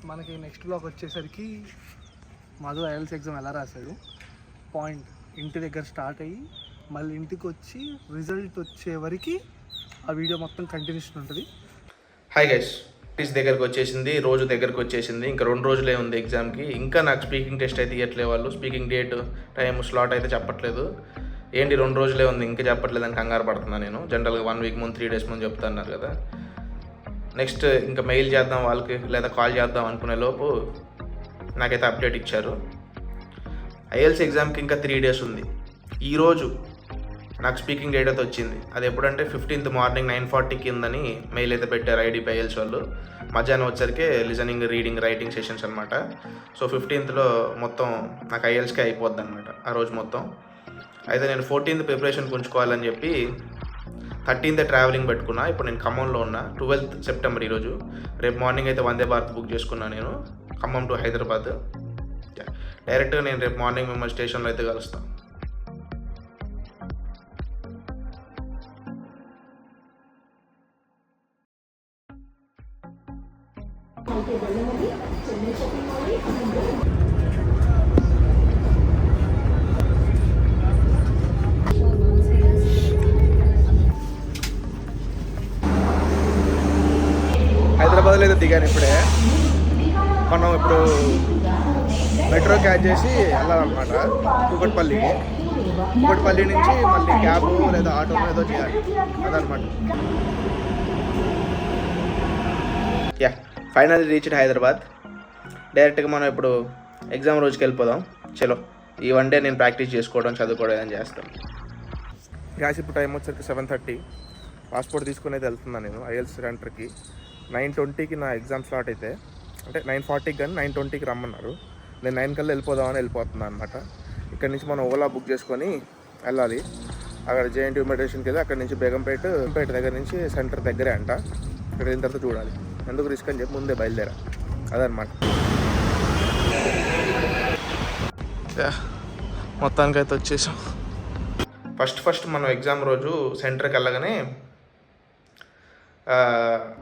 మనకి next black వచ్చేసరికి Madhu IELTS exam ఎలా రాశాడు పాయింట్ ఇంటి దగ్గర స్టార్ట్ అయ్యి మళ్ళీ ఇంటికి వచ్చి రిజల్ట్ వచ్చే వరకు ఆ వీడియో మొత్తం కంటిన్యూషన్ ఉంటుంది. హాయ్ గైస్, టెస్ట్ దగ్గరకు వచ్చేసింది, రోజు దగ్గరకు వచ్చేసింది. ఇంకా 2 రోజులే ఉంది ఎగ్జామ్కి. ఇంకా నాకు స్పీకింగ్ టెస్ట్ అయితే ఇవ్వట్లేదు వాళ్ళు. స్పీకింగ్ డేట్, టైం, స్లాట్ అయితే చెప్పట్లేదు. ఏంటి 2 రోజులే ఉంది ఇంకా చెప్పట్లేదని కంగారు పడుతున్నాను నేను. జనరల్గా 1 వీక్ ముందు 3 డేస్ ముందు చెప్తున్నారు కదా. నెక్స్ట్ ఇంకా మెయిల్ చేద్దాం వాళ్ళకి లేదా కాల్ చేద్దాం అనుకునే లోపు నాకైతే అప్డేట్ ఇచ్చారు. ఐఎల్స్ ఎగ్జామ్కి ఇంకా 3 డేస్ ఉంది. ఈరోజు నాకు స్పీకింగ్ డేట్ అయితే వచ్చింది. అది ఎప్పుడంటే 15th మార్నింగ్ 9:40 కిందని మెయిల్ అయితే పెట్టారు ఐడిపి ఐఎల్స్ వాళ్ళు. మధ్యాహ్నం వచ్చరికి లిజనింగ్, రీడింగ్, రైటింగ్ సెషన్స్ అనమాట. సో 15th మొత్తం నాకు ఐఎల్స్కే అయిపోద్ది అనమాట ఆ రోజు మొత్తం. అయితే నేను 14th ప్రిపరేషన్ ఉంచుకోవాలని చెప్పి 13th ట్రావెలింగ్ పెట్టుకున్నా. ఇప్పుడు నేను ఖమ్మంలో ఉన్నా. 12th సెప్టెంబర్ ఈరోజు. రేపు మార్నింగ్ అయితే వందే భారత్ బుక్ చేసుకున్నాను నేను, ఖమ్మం టు హైదరాబాద్. డైరెక్ట్గా నేను రేపు మార్నింగ్ మిమ్మల్ని స్టేషన్లో అయితే కలుస్తాను. హైదరాబాద్లో అయితే దిగాను ఇప్పుడే. మనం ఇప్పుడు మెట్రో క్యాచ్ చేసి వెళ్ళాలన్నమాట కూకట్పల్లికి. కూకట్పల్లి నుంచి మళ్ళీ క్యాబ్ లేదా ఆటో ఏదో చేయాలి అదనమాట. Yeah, final reached Hyderabad. డైరెక్ట్గా మనం ఇప్పుడు ఎగ్జామ్ రోజుకి వెళ్ళిపోదాం. చలో, ఈ 1 డే నేను ప్రాక్టీస్ చేసుకోవడం, చదువుకోవడం ఏదైనా చేస్తాను. గ్యాస్ ఇప్పుడు టైం వచ్చరికి 7:30. పాస్పోర్ట్ తీసుకుని అయితే వెళ్తున్నాను నేను ఐఎల్స్ సెంటర్కి. 9:20కి నా ఎగ్జామ్ స్టార్ట్ అయితే, అంటే 9:40కి కానీ 9:20కి రమ్మన్నారు. నేను 9 కల్లా వెళ్ళిపోదామని వెళ్ళిపోతున్నాను అనమాట. ఇక్కడ నుంచి మనం ఓలా బుక్ చేసుకొని వెళ్ళాలి. అక్కడ జేఎన్టీయూ మెడిటేషన్కి వెళ్ళి అక్కడి నుంచి బేగంపేట దగ్గర నుంచి సెంటర్ దగ్గరే అంట. ఇక్కడ వెళ్ళిన తర్వాత చూడాలి. ఎందుకు రిస్క్ అని చెప్పి ముందే బయలుదేరా అదనమాట. మొత్తానికైతే వచ్చేసాం. ఫస్ట్ మనం ఎగ్జామ్ రోజు సెంటర్కి వెళ్ళగానే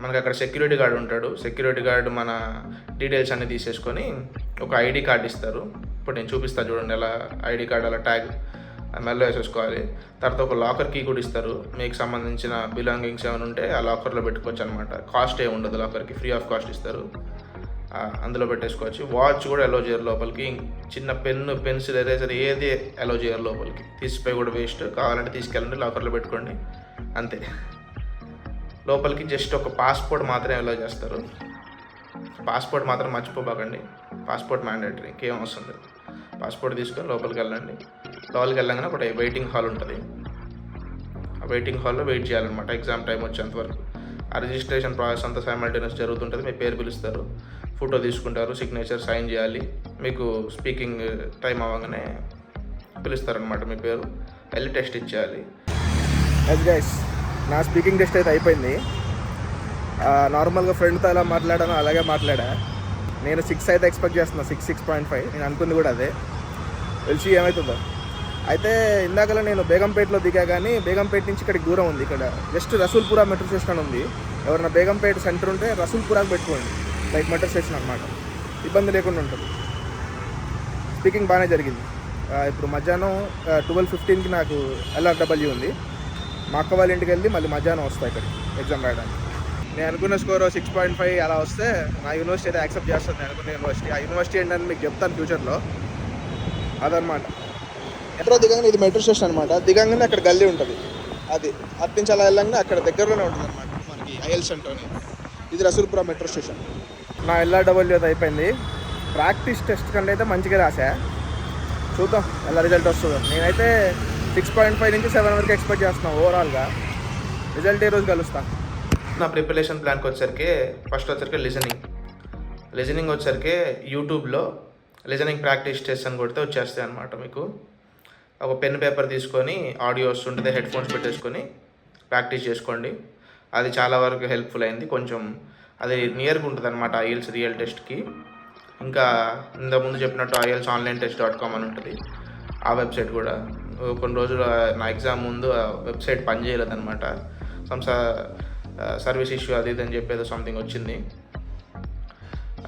మనకు అక్కడ సెక్యూరిటీ గార్డ్ ఉంటాడు. సెక్యూరిటీ గార్డ్ మన డీటెయిల్స్ అన్నీ తీసేసుకొని ఒక ఐడి కార్డ్ ఇస్తారు. ఇప్పుడు నేను చూపిస్తాను చూడండి, ఎలా ఐడి కార్డ్ అలా ట్యాగ్ మెల్లో వేసేసుకోవాలి. తర్వాత ఒక లాకర్ కీ కూడా ఇస్తారు. మీకు సంబంధించిన బిలాంగింగ్స్ ఏమైనా ఉంటే ఆ లాకర్లో పెట్టుకోవచ్చు అనమాట. కాస్ట్ ఏ ఉండదు, లాకర్కి ఫ్రీ ఆఫ్ కాస్ట్ ఇస్తారు, అందులో పెట్టేసుకోవచ్చు. వాచ్ కూడా అలో చేయరు లోపలికి. చిన్న పెన్ను, పెన్సిల్, ఎరేజర్ ఏది అలో చేయరు లోపలికి. తీసిపోయి కూడా వేస్ట్. కావాలంటే తీసుకెళ్ళండి, లాకర్లో పెట్టుకోండి, అంతే. లోపలికి జస్ట్ ఒక పాస్పోర్ట్ మాత్రమే అలో చేస్తారు. పాస్పోర్ట్ మాత్రం మర్చిపోబాకండి. పాస్పోర్ట్ మ్యాండేటరీ, ఇంకేం అవసరం లేదు. పాస్పోర్ట్ తీసుకొని లోపలికి వెళ్ళండి. లోపలికి వెళ్ళగానే ఒకటి వెయిటింగ్ హాల్ ఉంటుంది. ఆ వెయిటింగ్ హాల్లో వెయిట్ చేయాలన్నమాట ఎగ్జామ్ టైం వచ్చేంతవరకు. ఆ రిజిస్ట్రేషన్ ప్రాసెస్ అంతా సైమల్టేనియస్ జరుగుతుంటుంది. మీ పేరు పిలుస్తారు, ఫోటో తీసుకుంటారు, సిగ్నేచర్, సైన్ చేయాలి. మీకు స్పీకింగ్ టైం అవ్వగానే పిలుస్తారనమాట మీ పేరు. వెళ్ళి టెస్ట్ ఇచ్చేయాలి. గైస్, నా స్పీకింగ్ టెస్ట్ అయితే అయిపోయింది. నార్మల్గా ఫ్రెండ్తో ఎలా మాట్లాడానో అలాగే మాట్లాడా. నేను 6 అయితే ఎక్స్పెక్ట్ చేస్తున్నా, 6.5. నేను అనుకుంది కూడా అదే. తెలిసి ఏమవుతుందో. అయితే ఇందాకలా నేను బేగంపేటలో దిగా, కానీ బేగంపేట నుంచి ఇక్కడికి దూరం ఉంది. ఇక్కడ జస్ట్ రసూల్పురా మెట్రో స్టేషన్ ఉంది. ఎవరైనా బేగంపేట సెంటర్ ఉంటే రసూల్పురాకి పెట్టుకోండి, లైక్ మెట్రో స్టేషన్ అనమాట. ఇబ్బంది లేకుండా ఉంటుంది. స్పీకింగ్ బాగానే జరిగింది. ఇప్పుడు మధ్యాహ్నం 12:15కి నాకు LRW ఉంది. మా అక్క వాళ్ళ ఇంటికి వెళ్ళి మళ్ళీ మధ్యాహ్నం వస్తాయి ఇక్కడ ఎగ్జామ్ రాయడానికి. నేను అనుకున్న స్కోర్ 6.5 అలా వస్తే నా యూనివర్సిటీ అయితే యాక్సెప్ట్ చేస్తాను. నేను అనుకున్న యూనివర్సిటీ, ఆ యూనివర్సిటీ ఏంటని మీకు చెప్తాను ఫ్యూచర్లో. అదనమాట. మెట్రో దిగంగానే, ఇది మెట్రో స్టేషన్ అనమాట. దిగంగానే అక్కడ గల్లీ ఉంటుంది. అది అట్నుంచి అలా వెళ్ళంగానే అక్కడ దగ్గరలోనే ఉంటుంది అనమాట మనకి ఐఎల్స్ సెంటర్ని. ఇది రసూల్పురా మెట్రో స్టేషన్. నా LRW అయితే అయిపోయింది. ప్రాక్టీస్ టెస్ట్ కంటే అయితే మంచిగా రాసా. చూద్దాం ఎలా రిజల్ట్ వస్తుందో. నేనైతే 6.5 నుంచి 7 వరకు ఎక్స్పెక్ట్ చేస్తున్నాను ఓవరాల్గా. రిజల్ట్ ఏ రోజు కలుస్తాను. నా ప్రిపరేషన్ ప్లాన్కి వచ్చరికి ఫస్ట్ వచ్చరికి లిజనింగ్ వచ్చరికి యూట్యూబ్లో లిజనింగ్ ప్రాక్టీస్ టెస్ట్ అని కొడితే వచ్చేస్తాయి అనమాట. మీకు ఒక పెన్ పేపర్ తీసుకొని ఆడియో వస్తుంటుంది, హెడ్ ఫోన్స్ పెట్టేసుకొని ప్రాక్టీస్ చేసుకోండి. అది చాలా వరకు హెల్ప్ఫుల్ అయింది. కొంచెం అది నియర్గా ఉంటుంది అనమాట ఐఎల్స్ రియల్ టెస్ట్కి. ఇంకా ఇంతకుముందు చెప్పినట్టు IELTSonlinetest.com అని ఉంటుంది. ఆ వెబ్సైట్ కూడా కొన్ని రోజులు నా ఎగ్జామ్ ముందు ఆ వెబ్సైట్ పనిచేయలేదన్నమాట. సర్వీస్ ఇష్యూ అది ఇది అని చెప్పేది సంథింగ్ వచ్చింది.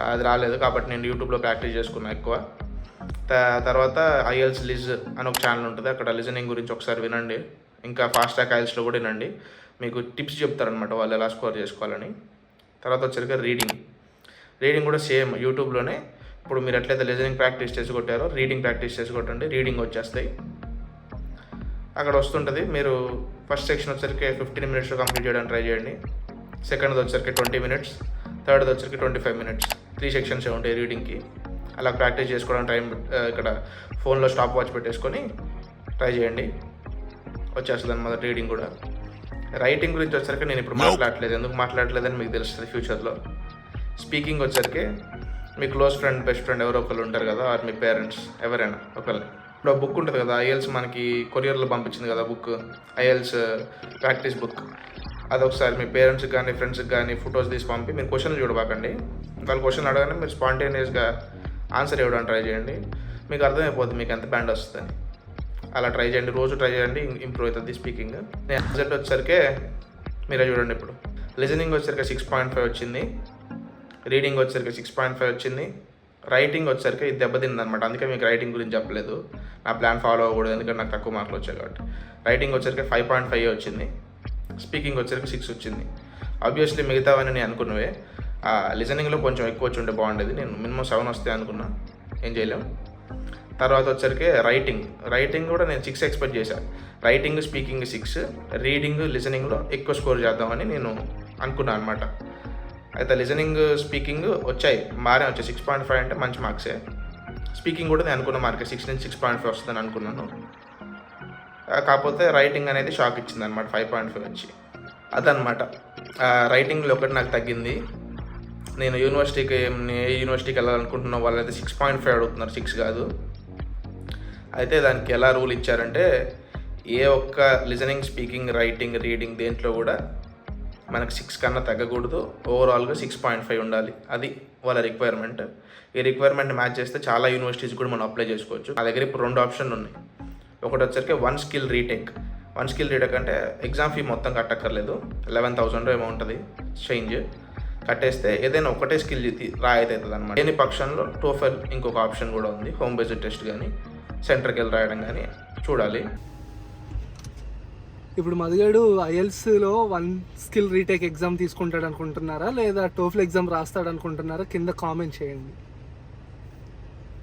అది రాలేదు కాబట్టి నేను యూట్యూబ్లో ప్రాక్టీస్ చేసుకున్నా ఎక్కువ. తర్వాత ఐఎల్స్ లిజ్ అని ఒక ఛానల్ ఉంటుంది, అక్కడ లిజనింగ్ గురించి ఒకసారి వినండి. ఇంకా ఫాస్ట్ ట్రాక్ ఐఎల్స్లో కూడా వినండి, మీకు టిప్స్ చెప్తారనమాట వాళ్ళు ఎలా స్కోర్ చేసుకోవాలని. తర్వాత వచ్చరికి రీడింగ్ కూడా సేమ్ యూట్యూబ్లోనే. ఇప్పుడు మీరు ఎట్లయితే లిజనింగ్ ప్రాక్టీస్ చేసి కొట్టారో రీడింగ్ ప్రాక్టీస్ చేసి కొట్టండి, రీడింగ్ వచ్చేస్తాయి. అక్కడ వస్తుంటుంది. మీరు ఫస్ట్ సెక్షన్ వచ్చరికి 15 minutesలో కంప్లీట్ చేయడానికి ట్రై చేయండి. సెకండ్ది వచ్చరికి 20 minutes, థర్డ్ది వచ్చరికి 25 minutes. 3 sections ఉంటాయి రీడింగ్కి. అలా ప్రాక్టీస్ చేసుకోవడానికి టైం ఇక్కడ ఫోన్లో స్టాప్ వాచ్ పెట్టేసుకొని ట్రై చేయండి, వచ్చేస్తుంది అన్నమాట రీడింగ్ కూడా. రైటింగ్ గురించి వచ్చరికి నేను ఇప్పుడు మాట్లాడలేదు, ఎందుకు మాట్లాడలేదని మీకు తెలుస్తుంది ఫ్యూచర్లో. స్పీకింగ్ వచ్చరికి మీ క్లోజ్ ఫ్రెండ్, బెస్ట్ ఫ్రెండ్ ఎవరో ఒకళ్ళు ఉంటారు కదా, ఆర్ మీ పేరెంట్స్ ఎవరైనా ఒకళ్ళని. ఇప్పుడు బుక్ ఉంటుంది కదా, ఐఎల్స్ మనకి కొరియర్లో పంపించింది కదా బుక్, ఐఎల్స్ ప్రాక్టీస్ బుక్. అదొకసారి మీ పేరెంట్స్కి కానీ ఫ్రెండ్స్కి కానీ ఫొటోస్ తీసి పంపి మీరు క్వశ్చన్లు చూడబాకండి. వాళ్ళు క్వశ్చన్ అడగానే మీరు స్పాంటేనియస్గా ఆన్సర్ ఇవ్వడానికి ట్రై చేయండి, మీకు అర్థమైపోతుంది మీకు ఎంత బ్యాండ్ వస్తుందని. అలా ట్రై చేయండి, రోజు ట్రై చేయండి, ఇంప్రూవ్ అవుతుంది స్పీకింగ్. నేను రిజల్ట్ వచ్చేసరికి మీరే చూడండి. ఇప్పుడు లిజనింగ్ వచ్చేసరికి 6.5 వచ్చింది, రీడింగ్ వచ్చేసరికి 6.5 వచ్చింది, రైటింగ్ వచ్చేసరికి ఇది దెబ్బతింది అనమాట. అందుకే మీకు రైటింగ్ గురించి చెప్పలేదు, నా ప్లాన్ ఫాలో అవ్వకూడదు ఎందుకంటే నాకు తక్కువ మార్కులు వచ్చాయి కాబట్టి. రైటింగ్ వచ్చేసరికి 5.5 వచ్చింది, స్పీకింగ్ వచ్చేసరికి 6 వచ్చింది. ఆబ్వియస్లీ మిగతావన్నీ నేను అనుకున్నవే. లిజనింగ్లో కొంచెం ఎక్కువ వచ్చి ఉంటే బాగుండేది, నేను మినిమం 7 వస్తే అనుకున్నా, ఏం చేయలేం. తర్వాత వచ్చరికి రైటింగ్ కూడా నేను 6 ఎక్స్పెక్ట్ చేశాను. రైటింగ్ స్పీకింగ్ 6, రీడింగ్ లిజనింగ్లో ఎక్కువ స్కోర్ చేద్దామని నేను అనుకున్నాను అనమాట. అయితే లిజనింగ్ స్పీకింగ్ వచ్చాయి, బాగానే వచ్చాయి. 6.5 అంటే మంచి మార్క్సే. స్పీకింగ్ కూడా నేను అనుకున్న మార్కే 6 నుంచి 6.5 వస్తుందని అనుకున్నాను. కాకపోతే రైటింగ్ అనేది షాక్ ఇచ్చింది అనమాట, 5.5 వచ్చి. అదనమాట రైటింగ్లో ఒకటి నాకు తగ్గింది. నేను ఏ యూనివర్సిటీకి వెళ్ళాలనుకుంటున్నా వాళ్ళైతే 6.5 అడుగుతున్నారు, 6 కాదు. అయితే దానికి ఎలా రూల్ ఇచ్చారంటే ఏ ఒక్క లిజనింగ్, స్పీకింగ్, రైటింగ్, రీడింగ్ దేంట్లో కూడా మనకు 6 కన్నా తగ్గకూడదు, ఓవరాల్గా 6.5 ఉండాలి. అది వాళ్ళ రిక్వైర్మెంట్. ఈ రిక్వైర్మెంట్ మ్యాచ్ చేస్తే చాలా యూనివర్సిటీస్ కూడా మనం అప్లై చేసుకోవచ్చు. నా దగ్గర ఇప్పుడు 2 ఆప్షన్లు ఉన్నాయి. ఒకటి వచ్చరికి 1 skill రీటేక్. 1 skill రీటేక్ అంటే ఎగ్జామ్ ఫీ మొత్తం కట్టక్కర్లేదు, 11,000 ఏమో ఉంటుంది చేంజ్. కట్టేస్తే ఏదైనా ఒకటే స్కిల్ రాయితీ అవుతుంది అనమాట. లేని పక్షంలో టోఫెల్ ఇంకొక ఆప్షన్ కూడా ఉంది, హోమ్ బేస్డ్ టెస్ట్ కానీ సెంటర్కి వెళ్ళి రాయడం కానీ చూడాలి. ఇప్పుడు మదిగాడు ఐఎల్స్లో 1 skill రీటేక్ ఎగ్జామ్ తీసుకుంటాడు అనుకుంటున్నారా, లేదా టోఫెల్ ఎగ్జామ్ రాస్తాడు అనుకుంటున్నారా? కింద కామెంట్ చేయండి.